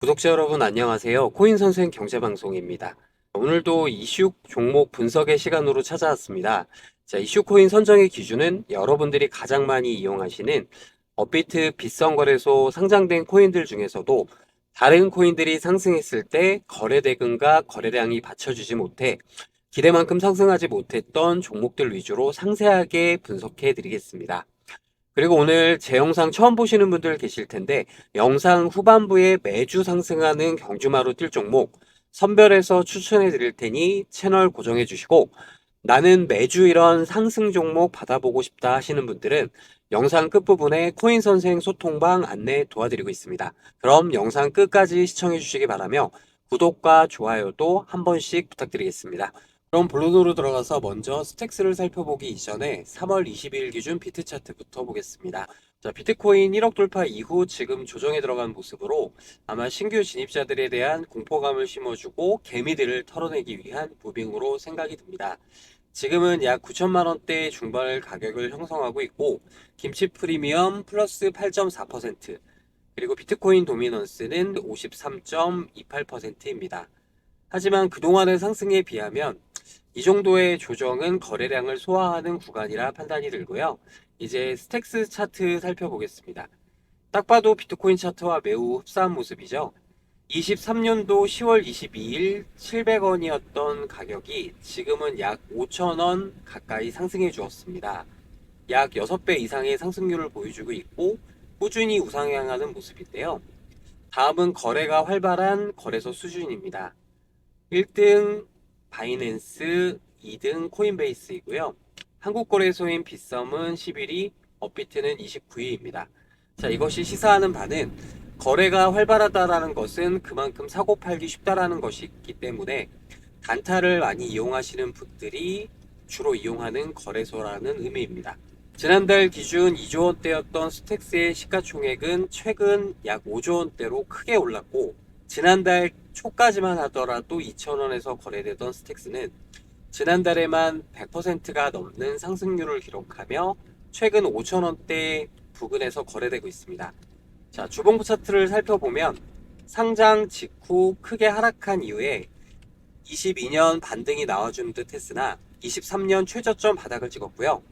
구독자 여러분 안녕하세요. 코인 선생 경제방송입니다. 오늘도 이슈 종목 분석의 시간으로 찾아왔습니다. 자, 이슈 코인 선정의 기준은 여러분들이 가장 많이 이용하시는 업비트 빗성거래소 상장된 코인들 중에서도 다른 코인들이 상승했을 때 거래 대금과 거래량이 받쳐주지 못해 기대만큼 상승하지 못했던 종목들 위주로 상세하게 분석해 드리겠습니다. 그리고 오늘 제 영상 처음 보시는 분들 계실 텐데 영상 후반부에 매주 상승하는 경주마로 뛸 종목 선별해서 추천해 드릴 테니 채널 고정해 주시고, 나는 매주 이런 상승 종목 받아보고 싶다 하시는 분들은 영상 끝부분에 코인 선생 소통방 안내 도와드리고 있습니다. 그럼 영상 끝까지 시청해 주시기 바라며 구독과 좋아요도 한 번씩 부탁드리겠습니다. 그럼 본론으로 들어가서 먼저 스택스를 살펴보기 이전에 3월 22일 기준 비트 차트부터 보겠습니다. 자, 비트코인 1억 돌파 이후 지금 조정에 들어간 모습으로 아마 신규 진입자들에 대한 공포감을 심어주고 개미들을 털어내기 위한 무빙으로 생각이 듭니다. 지금은 약 9천만 원대 중반을 가격을 형성하고 있고, 김치 프리미엄 플러스 8.4%, 그리고 비트코인 도미넌스는 53.28%입니다. 하지만 그동안의 상승에 비하면 이 정도의 조정은 거래량을 소화하는 구간이라 판단이 들고요. 이제 스택스 차트 살펴보겠습니다. 딱 봐도 비트코인 차트와 매우 흡사한 모습이죠. 23년도 10월 22일 700원이었던 가격이 지금은 약 5,000원 가까이 상승해 주었습니다. 약 6배 이상의 상승률을 보여주고 있고 꾸준히 우상향하는 모습인데요. 다음은 거래가 활발한 거래소 수준입니다. 1등 바이낸스, 2등 코인베이스이고요. 한국 거래소인 빗썸은 11위, 업비트는 29위입니다. 자, 이것이 시사하는 바는 거래가 활발하다라는 것은 그만큼 사고 팔기 쉽다라는 것이 있기 때문에 단타를 많이 이용하시는 분들이 주로 이용하는 거래소라는 의미입니다. 지난달 기준 2조 원대였던 스택스의 시가총액은 최근 약 5조 원대로 크게 올랐고, 지난달 초까지만 하더라도 2,000원에서 거래되던 스택스는 지난달에만 100%가 넘는 상승률을 기록하며 최근 5,000원대 부근에서 거래되고 있습니다. 자, 주봉 차트를 살펴보면 상장 직후 크게 하락한 이후에 22년 반등이 나와주는 듯 했으나 23년 최저점 바닥을 찍었고요.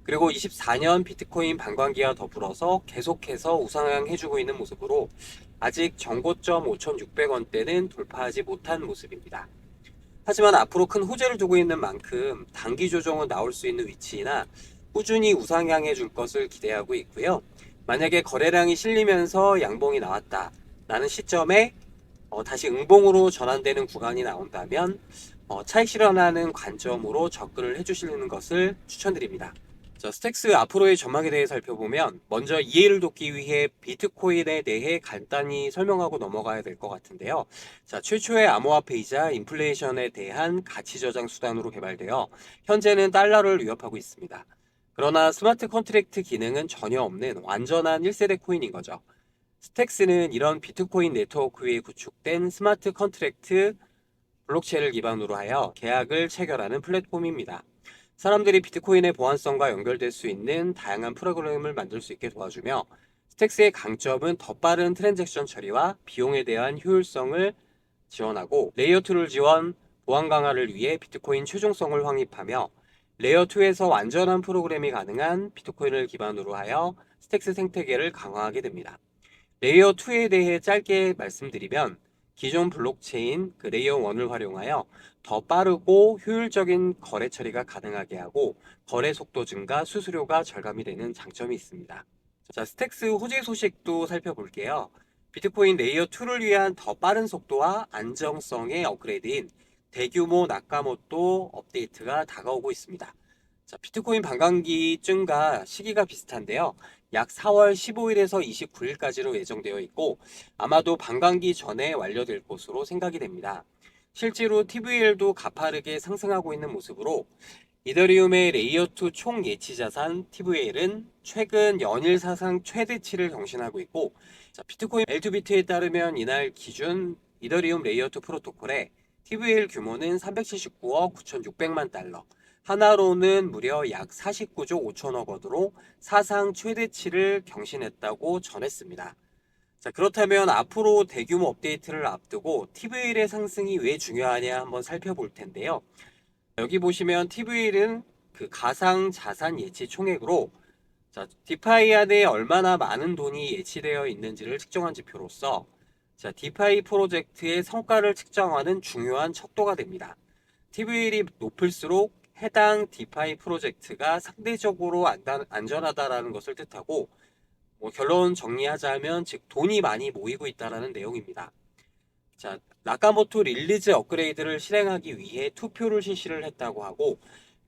그리고 24년 비트코인 반감기와 더불어서 계속해서 우상향해주고 있는 모습으로 아직 정고점 5,600원대는 돌파하지 못한 모습입니다. 하지만 앞으로 큰 호재를 두고 있는 만큼 단기 조정은 나올 수 있는 위치이나 꾸준히 우상향해 줄 것을 기대하고 있고요. 만약에 거래량이 실리면서 양봉이 나왔다 라는 시점에 다시 응봉으로 전환되는 구간이 나온다면 차익 실현하는 관점으로 접근을 해주시는 것을 추천드립니다. 자, 스택스 앞으로의 전망에 대해 살펴보면 먼저 이해를 돕기 위해 비트코인에 대해 간단히 설명하고 넘어가야 될 것 같은데요. 자, 최초의 암호화폐이자 인플레이션에 대한 가치 저장 수단으로 개발되어 현재는 달러를 위협하고 있습니다. 그러나 스마트 컨트랙트 기능은 전혀 없는 완전한 1세대 코인인 거죠. 스택스는 이런 비트코인 네트워크 위에 구축된 스마트 컨트랙트 블록체인을 기반으로 하여 계약을 체결하는 플랫폼입니다. 사람들이 비트코인의 보안성과 연결될 수 있는 다양한 프로그램을 만들 수 있게 도와주며, 스택스의 강점은 더 빠른 트랜잭션 처리와 비용에 대한 효율성을 지원하고, 레이어2를 지원, 보안 강화를 위해 비트코인 최종성을 확립하며 레이어2에서 완전한 프로그램이 가능한 비트코인을 기반으로 하여 스택스 생태계를 강화하게 됩니다. 레이어 2에 대해 짧게 말씀드리면 기존 블록체인 레이어 1을 활용하여 더 빠르고 효율적인 거래 처리가 가능하게 하고 거래 속도 증가, 수수료가 절감이 되는 장점이 있습니다. 자, 스택스 호재 소식도 살펴볼게요. 비트코인 레이어 2를 위한 더 빠른 속도와 안정성의 업그레이드인 대규모 나카모토 업데이트가 다가오고 있습니다. 자, 비트코인 반감기쯤과 시기가 비슷한데요. 약 4월 15일에서 29일까지로 예정되어 있고 아마도 반감기 전에 완료될 것으로 생각이 됩니다. 실제로 TVL도 가파르게 상승하고 있는 모습으로 이더리움의 레이어2 총 예치 자산 TVL은 최근 연일 사상 최대치를 경신하고 있고, 자, 비트코인 L2비트에 따르면 이날 기준 이더리움 레이어2 프로토콜의 TVL 규모는 379억 9,600만 달러, 하나로는 무려 약 49조 5천억 원으로 사상 최대치를 경신했다고 전했습니다. 자, 그렇다면 앞으로 대규모 업데이트를 앞두고 TVL의 상승이 왜 중요하냐 한번 살펴볼 텐데요. 여기 보시면 TVL은 그 가상 자산 예치 총액으로 자, 디파이 안에 얼마나 많은 돈이 예치되어 있는지를 측정한 지표로서 자, 디파이 프로젝트의 성과를 측정하는 중요한 척도가 됩니다. TVL이 높을수록 해당 디파이 프로젝트가 상대적으로 안전하다라는 것을 뜻하고 결론 정리하자면 즉 돈이 많이 모이고 있다라는 내용입니다. 자, 나카모토 릴리즈 업그레이드를 실행하기 위해 투표를 실시를 했다고 하고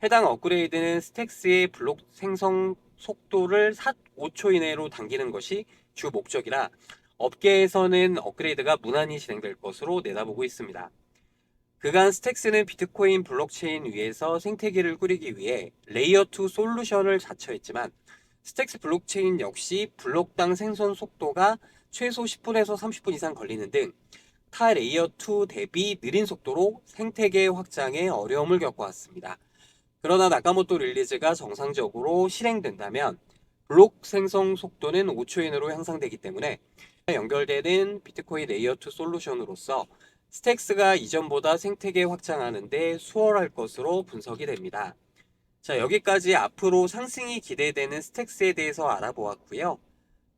해당 업그레이드는 스택스의 블록 생성 속도를 5초 이내로 당기는 것이 주 목적이라 업계에서는 업그레이드가 무난히 진행될 것으로 내다보고 있습니다. 그간 스택스는 비트코인 블록체인 위에서 생태계를 꾸리기 위해 레이어 2 솔루션을 자처했지만 스택스 블록체인 역시 블록당 생성 속도가 최소 10분에서 30분 이상 걸리는 등 타 레이어 2 대비 느린 속도로 생태계 확장에 어려움을 겪어왔습니다. 그러나 나카모토 릴리즈가 정상적으로 실행된다면 블록 생성 속도는 5초 이내로 향상되기 때문에 연결되는 비트코인 레이어 2 솔루션으로서 스택스가 이전보다 생태계 확장하는 데 수월할 것으로 분석이 됩니다. 자, 여기까지 앞으로 상승이 기대되는 스택스에 대해서 알아보았고요.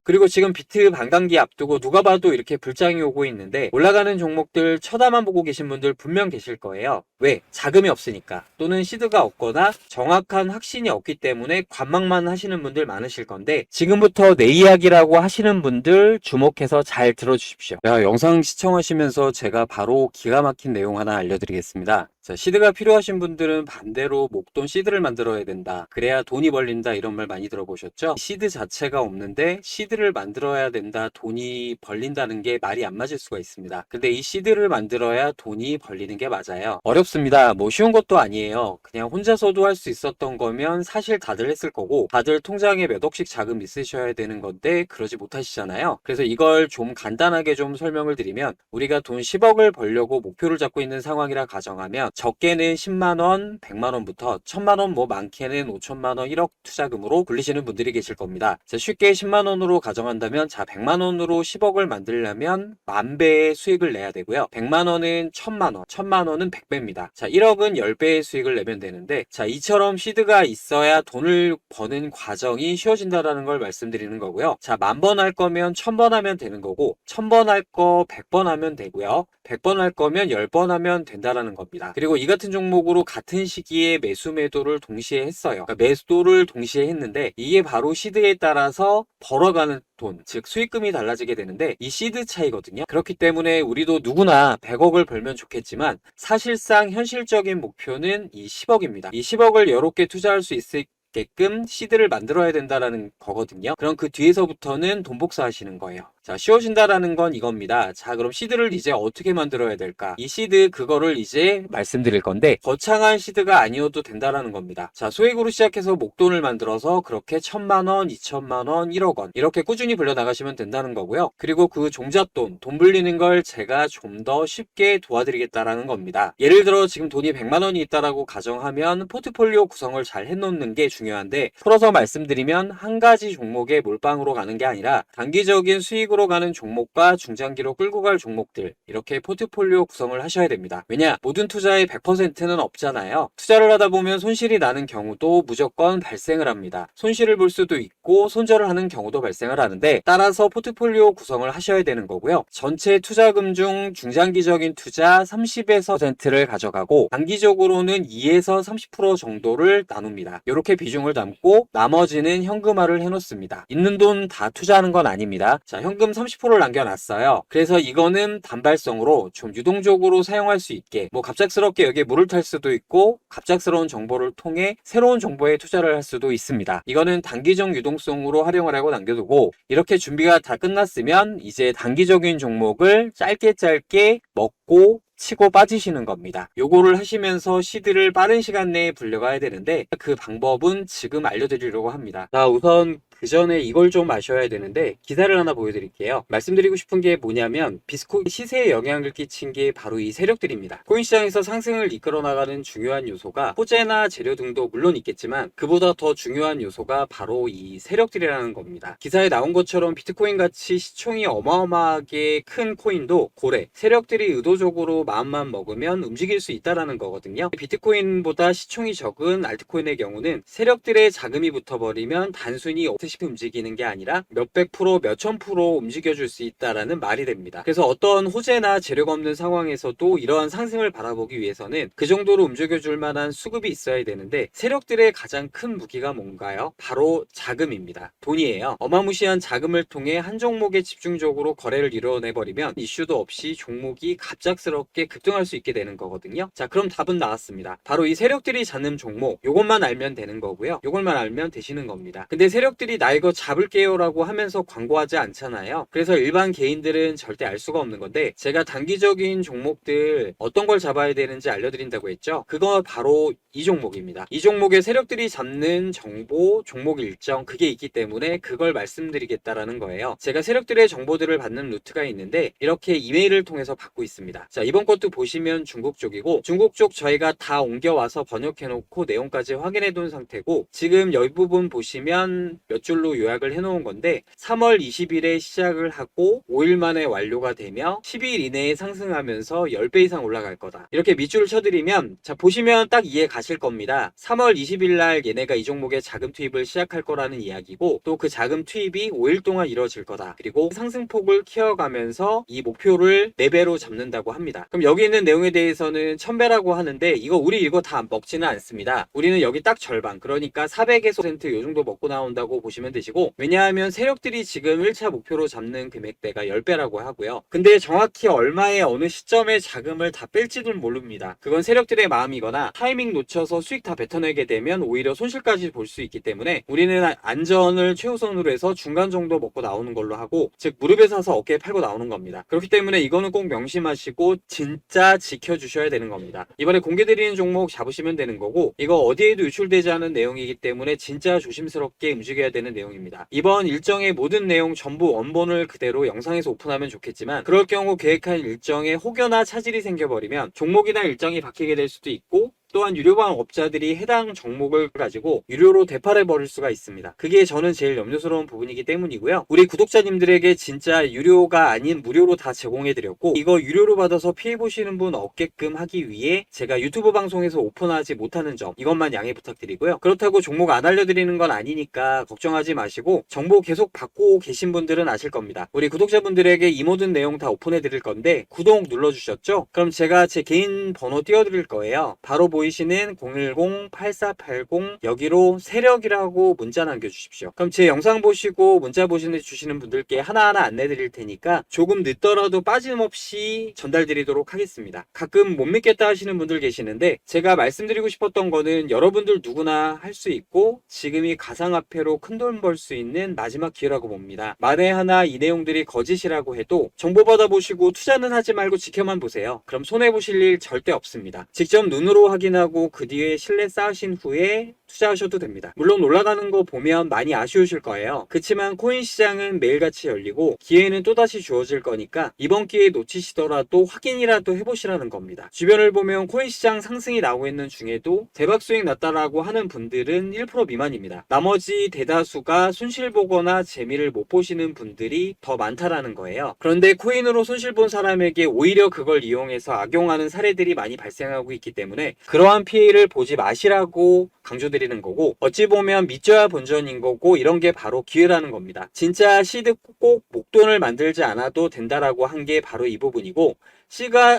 그리고 지금 비트 반감기 앞두고 누가 봐도 이렇게 불장이 오고 있는데 올라가는 종목들 쳐다만 보고 계신 분들 분명 계실 거예요. 왜? 자금이 없으니까 또는 시드가 없거나 정확한 확신이 없기 때문에 관망만 하시는 분들 많으실 건데 지금부터 내 이야기라고 하시는 분들 주목해서 잘 들어주십시오. 영상 시청하시면서 제가 바로 기가 막힌 내용 하나 알려드리겠습니다. 자, 시드가 필요하신 분들은 반대로 목돈 시드를 만들어야 된다. 그래야 돈이 벌린다 이런 말 많이 들어보셨죠? 시드 자체가 없는데 시드를 만들어야 된다. 돈이 벌린다는 게 말이 안 맞을 수가 있습니다. 근데 이 시드를 만들어야 돈이 벌리는 게 맞아요. 어렵습니다. 뭐 쉬운 것도 아니에요. 그냥 혼자서도 할 수 있었던 거면 사실 다들 했을 거고 다들 통장에 몇 억씩 자금 있으셔야 되는 건데 그러지 못하시잖아요. 그래서 이걸 좀 간단하게 좀 설명을 드리면 우리가 돈 10억을 벌려고 목표를 잡고 있는 상황이라 가정하면 적게는 10만원, 100만원부터 1000만원, 뭐 많게는 5천만원, 1억 투자금으로 굴리시는 분들이 계실 겁니다. 자, 쉽게 10만원으로 가정한다면 자 100만원으로 10억을 만들려면 만배의 수익을 내야 되고요. 100만원은 1000만원, 1000만원은 100배입니다. 자 1억은 10배의 수익을 내면 되는데 자 이처럼 시드가 있어야 돈을 버는 과정이 쉬워진다는 걸 말씀드리는 거고요. 자 10,000번 할 거면 1000번 하면 되는 거고 1000번 할 거 100번 하면 되고요. 100번 할 거면 10번 하면 된다라는 겁니다. 그리고 이 같은 종목으로 같은 시기에 매수 매도를 동시에 했어요. 그러니까 매도를 동시에 했는데 이게 바로 시드에 따라서 벌어가는 돈, 즉 수익금이 달라지게 되는데 이 시드 차이거든요. 그렇기 때문에 우리도 누구나 100억을 벌면 좋겠지만 사실상 현실적인 목표는 이 10억입니다. 이 10억을 여러 개 투자할 수 있을 게끔 시드를 만들어야 된다라는 거거든요. 그럼 그 뒤에서부터는 돈 복사하시는 거예요. 자, 쉬워진다라는 건 이겁니다. 자, 그럼 시드를 이제 어떻게 만들어야 될까? 이 시드 그거를 이제 말씀드릴 건데 거창한 시드가 아니어도 된다라는 겁니다. 자, 소액으로 시작해서 목돈을 만들어서 그렇게 1000만원, 2000만원, 1억원 이렇게 꾸준히 불려나가시면 된다는 거고요. 그리고 그 종잣돈, 돈 불리는 걸 제가 좀 더 쉽게 도와드리겠다라는 겁니다. 예를 들어 지금 돈이 100만원이 있다라고 가정하면 포트폴리오 구성을 잘 해놓는 게 중요한데 풀어서 말씀드리면 한 가지 종목에 몰빵으로 가는 게 아니라 단기적인 수익으로 가는 종목과 중장기로 끌고 갈 종목들 이렇게 포트폴리오 구성을 하셔야 됩니다. 왜냐? 모든 투자의 100%는 없잖아요. 투자를 하다 보면 손실이 나는 경우도 무조건 발생을 합니다. 손실을 볼 수도 있고 손절을 하는 경우도 발생을 하는데 따라서 포트폴리오 구성을 하셔야 되는 거고요. 전체 투자금 중 중장기적인 투자 30에서 10%를 가져가고 단기적으로는 2에서 30% 정도를 나눕니다. 이렇게 비중을 담고 나머지는 현금화를 해놓습니다. 있는 돈 다 투자하는 건 아닙니다. 자, 현금 30%를 남겨놨어요. 그래서 이거는 단발성으로 좀 유동적으로 사용할 수 있게 뭐 갑작스럽게 여기에 물을 탈 수도 있고 갑작스러운 정보를 통해 새로운 정보에 투자를 할 수도 있습니다. 이거는 단기적 유동성으로 활용을 하고 남겨두고 이렇게 준비가 다 끝났으면 이제 단기적인 종목을 짧게 먹고 치고 빠지시는 겁니다. 요거를 하시면서 시드를 빠른 시간 내에 불려가야 되는데 그 방법은 지금 알려드리려고 합니다. 자, 우선 그 전에 이걸 좀 아셔야 되는데 기사를 하나 보여드릴게요. 말씀드리고 싶은 게 뭐냐면 비스코이 시세에 영향을 끼친 게 바로 이 세력들입니다. 코인 시장에서 상승을 이끌어 나가는 중요한 요소가 호재나 재료 등도 물론 있겠지만 그보다 더 중요한 요소가 바로 이 세력들이라는 겁니다. 기사에 나온 것처럼 비트코인 같이 시총이 어마어마하게 큰 코인도 고래, 세력들이 의도적으로 마음만 먹으면 움직일 수 있다라는 거거든요. 비트코인보다 시총이 적은 알트코인의 경우는 세력들의 자금이 붙어버리면 단순히 없듯이 움직이는 게 아니라 몇백 프로, 몇천 프로 움직여줄 수 있다라는 말이 됩니다. 그래서 어떤 호재나 재료가 없는 상황에서도 이러한 상승을 바라보기 위해서는 그 정도로 움직여줄 만한 수급이 있어야 되는데 세력들의 가장 큰 무기가 뭔가요? 바로 자금입니다. 돈이에요. 어마무시한 자금을 통해 한 종목에 집중적으로 거래를 이뤄내버리면 이슈도 없이 종목이 갑작스럽게 급등할 수 있게 되는 거거든요. 자, 그럼 답은 나왔습니다. 바로 이 세력들이 잡는 종목, 요것만 알면 되는 거고요. 요것만 알면 되시는 겁니다. 근데 세력들이 나 이거 잡을게요 라고 하면서 광고하지 않잖아요. 그래서 일반 개인들은 절대 알 수가 없는 건데 제가 단기적인 종목들 어떤 걸 잡아야 되는지 알려드린다고 했죠. 그거 바로 이 종목입니다. 이 종목에 세력들이 잡는 정보, 종목 일정 그게 있기 때문에 그걸 말씀드리겠다라는 거예요. 제가 세력들의 정보들을 받는 루트가 있는데 이렇게 이메일을 통해서 받고 있습니다. 자, 이번 것도 보시면 중국 쪽이고 중국 쪽 저희가 다 옮겨와서 번역해 놓고 내용까지 확인해 둔 상태고 지금 여기 부분 보시면 몇 줄로 요약을 해 놓은 건데 3월 20일에 시작을 하고 5일 만에 완료가 되며 12일 이내에 상승하면서 10배 이상 올라갈 거다. 이렇게 밑줄을 쳐드리면 자 보시면 딱 이해 가실 겁니다. 3월 20일 날 얘네가 이 종목에 자금 투입을 시작할 거라는 이야기고 또 그 자금 투입이 5일 동안 이루어질 거다. 그리고 상승폭을 키워가면서 이 목표를 4배로 잡는다고 합니다. 그럼 여기 있는 내용에 대해서는 1000배라고 하는데 우리 이거 다 먹지는 않습니다. 우리는 여기 딱 절반 그러니까 400에서 요 정도 먹고 나온다고 보시면 되시고 왜냐하면 세력들이 지금 1차 목표로 잡는 금액대가 10배라고 하고요. 근데 정확히 얼마의 어느 시점에 자금을 다 뺄지는 모릅니다. 그건 세력들의 마음이거나 타이밍 놓쳐서 수익 다 뱉어내게 되면 오히려 손실까지 볼 수 있기 때문에 우리는 안전을 최우선으로 해서 중간 정도 먹고 나오는 걸로 하고 즉 무릎에 사서 어깨에 팔고 나오는 겁니다. 그렇기 때문에 이거는 꼭 명심하시고 진짜 지켜주셔야 되는 겁니다. 이번에 공개드리는 종목 잡으시면 되는 거고 이거 어디에도 유출되지 않은 내용이기 때문에 진짜 조심스럽게 움직여야 되는 내용입니다. 이번 일정의 모든 내용 전부 원본을 그대로 영상에서 오픈하면 좋겠지만 그럴 경우 계획한 일정에 혹여나 차질이 생겨버리면 종목이나 일정이 바뀌게 될 수도 있고 또한 유료방 업자들이 해당 종목을 가지고 유료로 되팔아 버릴 수가 있습니다. 그게 저는 제일 염려스러운 부분이기 때문이고요. 우리 구독자님들에게 진짜 유료가 아닌 무료로 다 제공해 드렸고 이거 유료로 받아서 피해 보시는 분 없게끔 하기 위해 제가 유튜브 방송에서 오픈하지 못하는 점 이것만 양해 부탁드리고요. 그렇다고 종목 안 알려드리는 건 아니니까 걱정하지 마시고 정보 계속 받고 계신 분들은 아실 겁니다. 우리 구독자분들에게 이 모든 내용 다 오픈해 드릴 건데 구독 눌러주셨죠? 그럼 제가 제 개인 번호 띄워드릴 거예요. 바로 보이시는 010-8480 여기로 세력이라고 문자 남겨주십시오. 그럼 제 영상 보시고 문자 주시는 분들께 하나하나 안내 드릴 테니까 조금 늦더라도 빠짐없이 전달드리도록 하겠습니다. 가끔 못 믿겠다 하시는 분들 계시는데 제가 말씀드리고 싶었던 거는 여러분들 누구나 할 수 있고 지금이 가상화폐로 큰돈 벌 수 있는 마지막 기회라고 봅니다. 만에 하나 이 내용들이 거짓이라고 해도 정보 받아보시고 투자는 하지 말고 지켜만 보세요. 그럼 손해보실 일 절대 없습니다. 직접 눈으로 확인하고 그 뒤에 신뢰 쌓으신 후에 투자하셔도 됩니다. 물론 올라가는 거 보면 많이 아쉬우실 거예요. 그치만 코인 시장은 매일같이 열리고 기회는 또다시 주어질 거니까 이번 기회에 놓치시더라도 확인이라도 해보시라는 겁니다. 주변을 보면 코인 시장 상승이 나오고 있는 중에도 대박 수익 났다라고 하는 분들은 1% 미만입니다. 나머지 대다수가 손실 보거나 재미를 못 보시는 분들이 더 많다라는 거예요. 그런데 코인으로 손실 본 사람에게 오히려 그걸 이용해서 악용하는 사례들이 많이 발생하고 있기 때문에 그러한 피해를 보지 마시라고 강조드리는 거고 어찌 보면 믿져야 본전인 거고 이런 게 바로 기회라는 겁니다. 진짜 시드 꼭 목돈을 만들지 않아도 된다라고 한 게 바로 이 부분이고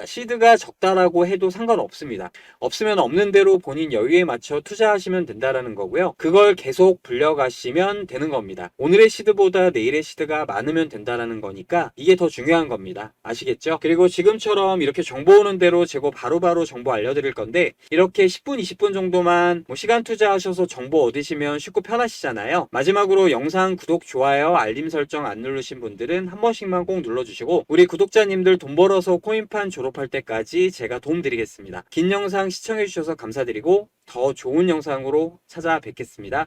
시드가 적다라고 해도 상관없습니다. 없으면 없는 대로 본인 여유에 맞춰 투자하시면 된다라는 거고요. 그걸 계속 불려가시면 되는 겁니다. 오늘의 시드보다 내일의 시드가 많으면 된다라는 거니까 이게 더 중요한 겁니다. 아시겠죠? 그리고 지금처럼 이렇게 정보 오는 대로 제가 바로바로 정보 알려드릴 건데 이렇게 10분, 20분 정도만 시간 투자하셔서 정보 얻으시면 쉽고 편하시잖아요. 마지막으로 영상 구독, 좋아요, 알림 설정 안 누르신 분들은 한 번씩만 꼭 눌러주시고 우리 구독자님들 돈 벌어서 코인판 졸업할 때까지 제가 도움 드리겠습니다. 긴 영상 시청해주셔서 감사드리고 더 좋은 영상으로 찾아뵙겠습니다.